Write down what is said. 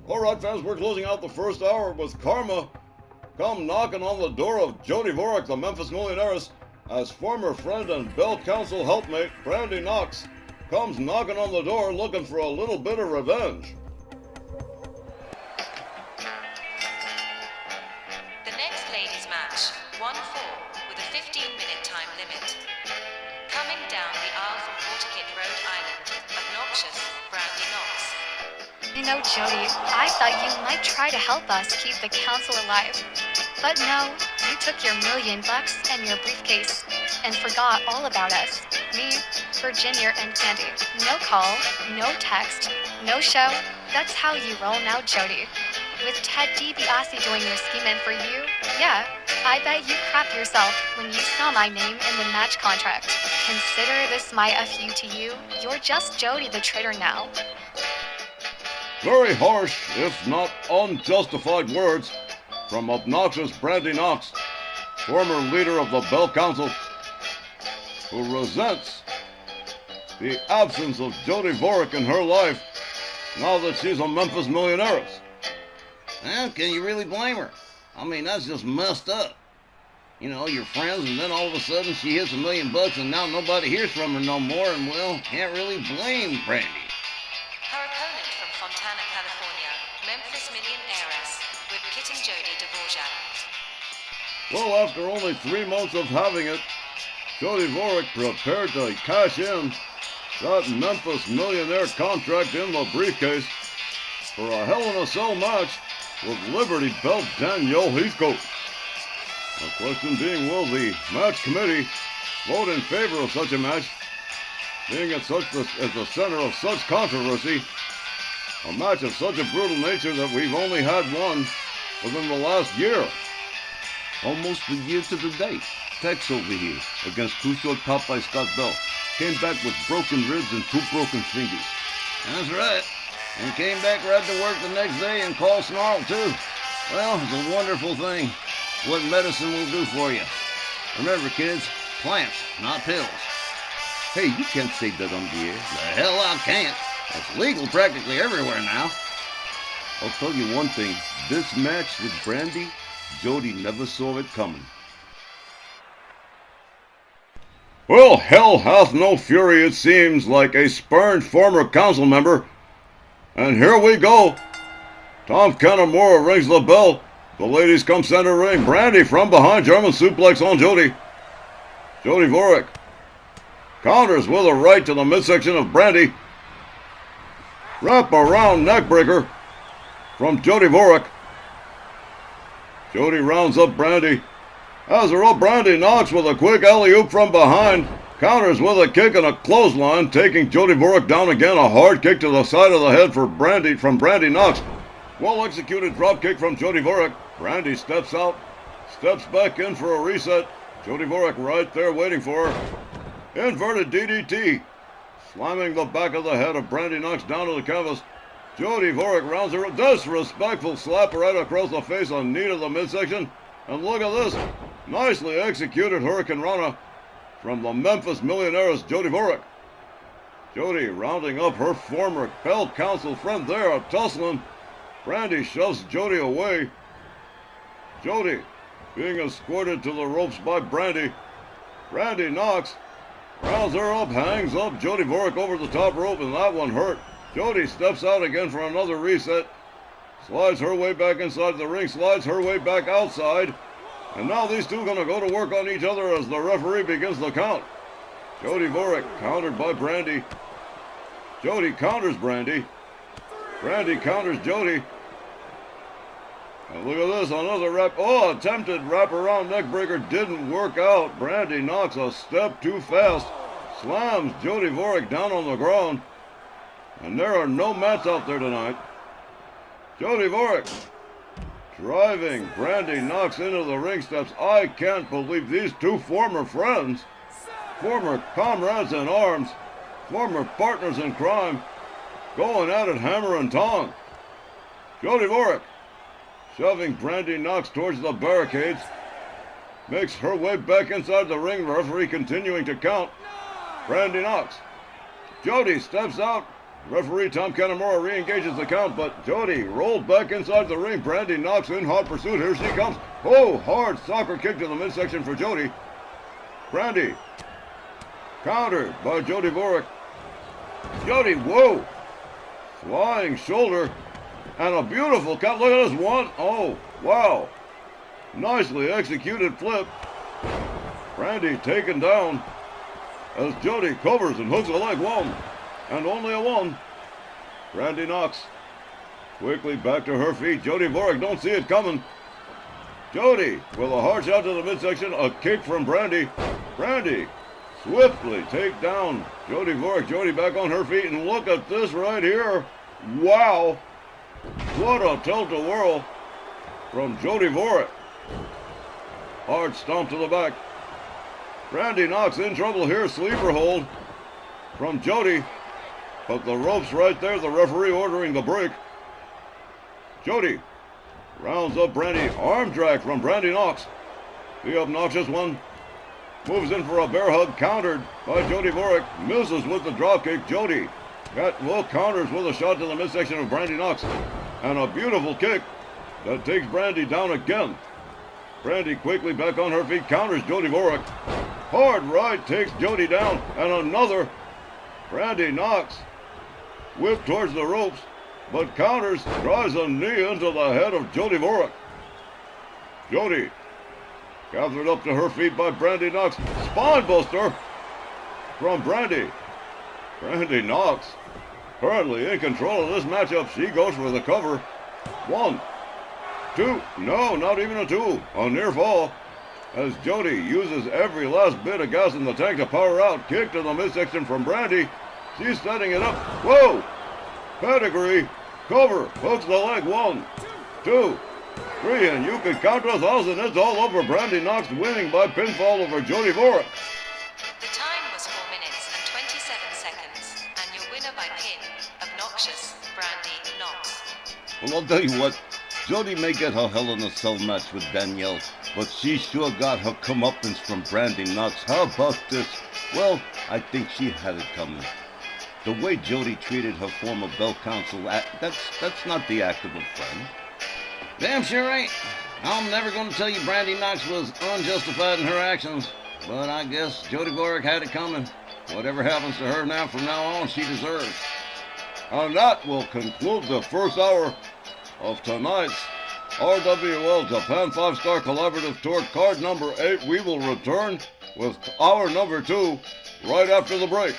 Alright fans, we're closing out the first hour with Karma come knocking on the door of Jody Dvorak, the Memphis Millionaires, as former friend and Bell Council helpmate Brandi Knox comes knocking on the door looking for a little bit of revenge. The next ladies match, 1-4, with a 15-minute time limit. Coming down the aisle from Waterkit, Rhode Island, Obknoxious, Brandi Knox. You know, Jody, I thought you might try to help us keep the council alive. But no, you took your $1,000,000 and your briefcase and forgot all about us. Me, Virginia, and Candy. No call, no text, no show. That's how you roll now, Jody. With Ted DiBiase doing your scheming for you, yeah, I bet you crapped yourself when you saw my name in the match contract. Consider this my FU to you. You're just Jody the traitor now. Very harsh, if not unjustified words from obnoxious Brandi Knox, former leader of the Bell Council, who resents the absence of Jody Dvorak in her life now that she's a Memphis Millionaires. Well, can you really blame her? I mean, that's just messed up. You know, you're friends, and then all of a sudden she hits $1,000,000, and now nobody hears from her no more, and, well, can't really blame Brandi. Her opponent from Fontana, California, Memphis Millionaires, with Kit and Jody Dvorak. Well, after only 3 months of having it, Jody Dvorak prepared to cash in that Memphis Millionaire contract in the briefcase for a Hell in a Cell match with Liberty Belt Danielle Heathcote. The question being, will the match committee vote in favor of such a match, being at the center of such controversy, a match of such a brutal nature that we've only had one within the last year. Almost a year to the day. Tex over here, against Too Short Popeye Scott Bell, came back with broken ribs and 2 broken fingers. That's right. And came back right to work the next day and called Snarl, too. Well, it's a wonderful thing what medicine will do for you. Remember, kids, plants, not pills. Hey, you can't say that on the air. The hell I can't. It's legal practically everywhere now. I'll tell you one thing. This match with Brandi, Jody never saw it coming. Well, hell hath no fury, it seems, like a spurned former council member. And here we go. Tom Kanamura rings the bell. The ladies come center ring. Brandi from behind, German suplex on Jody. Jody Dvorak counters with a right to the midsection of Brandi. Wrap around neckbreaker from Jody Dvorak. Jody rounds up Brandi. As her up, Brandi Knox with a quick alley-oop from behind. Counters with a kick and a clothesline, taking Jody Dvorak down again. A hard kick to the side of the head from Brandi Knox. Well-executed drop kick from Jody Dvorak. Brandi steps out, steps back in for a reset. Jody Dvorak right there waiting for her. Inverted DDT. Slamming the back of the head of Brandi Knox down to the canvas. Jody Dvorak rounds her. Disrespectful slap right across the face on knee to the midsection. And look at this. Nicely executed Hurricane Rana from the Memphis Millionaires, Jody Dvorak. Jody rounding up her former Bell Council friend there, tussling. Brandi shoves Jody away. Jody being escorted to the ropes by Brandi. Brandi Knox rounds her up, hangs up Jody Dvorak over the top rope, and that one hurt. Jody steps out again for another reset. Slides her way back inside the ring, slides her way back outside. And now these two going to go to work on each other as the referee begins the count. Jody Dvorak countered by Brandi. Jody counters Brandi. Brandi counters Jody. And look at this, another attempted wraparound neckbreaker didn't work out. Brandi Knox a step too fast. Slams Jody Dvorak down on the ground. And there are no mats out there tonight. Jody Dvorak driving Brandi Knox into the ring steps. I can't believe these two former friends, former comrades in arms, former partners in crime, going at it hammer and tong. Jody Dvorak shoving Brandi Knox towards the barricades, makes her way back inside the ring, referee continuing to count. Brandi Knox. Jody steps out, Referee Tom Kanamura re-engages the count, but Jody rolls back inside the ring. Brandi Knox in hot pursuit. Here she comes. Oh, hard soccer kick to the midsection for Jody. Brandi. Countered by Jody Dvorak. Jody, whoa. Flying shoulder. And a beautiful cut. Look at this one. Oh, wow. Nicely executed flip. Brandi taken down as Jody covers and hooks a leg. One. And only a one. Brandi Knox quickly back to her feet. Jody Dvorak don't see it coming. Jody with a hard shot to the midsection. A kick from Brandi. Brandi swiftly take down Jody Dvorak. Jody back on her feet. And look at this right here. Wow. What a tilt-a-whirl from Jody Dvorak. Hard stomp to the back. Brandi Knox in trouble here. Sleeper hold from Jody. But the rope's right there. The referee ordering the break. Jody rounds up Brandi. Arm drag from Brandi Knox. The Obknoxious one moves in for a bear hug. Countered by Jody Dvorak. Misses with the dropkick. Jody counters with a shot to the midsection of Brandi Knox. And a beautiful kick that takes Brandi down again. Brandi quickly back on her feet. Counters Jody Dvorak. Hard right takes Jody down. And another. Brandi Knox whip towards the ropes, but counters, drives a knee into the head of Jody Dvorak. Jody gathered up to her feet by Brandi Knox. Spinebuster from Brandi. Brandi Knox currently in control of this matchup. She goes for the cover. 1, 2, no, not even a 2. A near fall as Jody uses every last bit of gas in the tank to power out. Kick to the midsection from Brandi. She's setting it up. Whoa! Pedigree. Cover. Hooks the leg. 1, 2, 3. And you can count to 1,000. It's all over. Brandi Knox winning by pinfall over Jody Dvorak. The time was 4 minutes and 27 seconds. And your winner by pin, Obknoxious, Brandi Knox. Well, I'll tell you what. Jody may get her Hell in a Cell match with Danielle, but she sure got her comeuppance from Brandi Knox. How about this? Well, I think she had it coming. The way Jody treated her former bell counsel, that's not the act of a friend. Damn sure ain't. I'm never going to tell you Brandi Knox was unjustified in her actions, but I guess Jody Dvorak had it coming. Whatever happens to her now from now on, she deserves. And that will conclude the first hour of tonight's RWL Japan 5-Star Collaborative Tour card number 8. We will return with hour number 2 right after the break.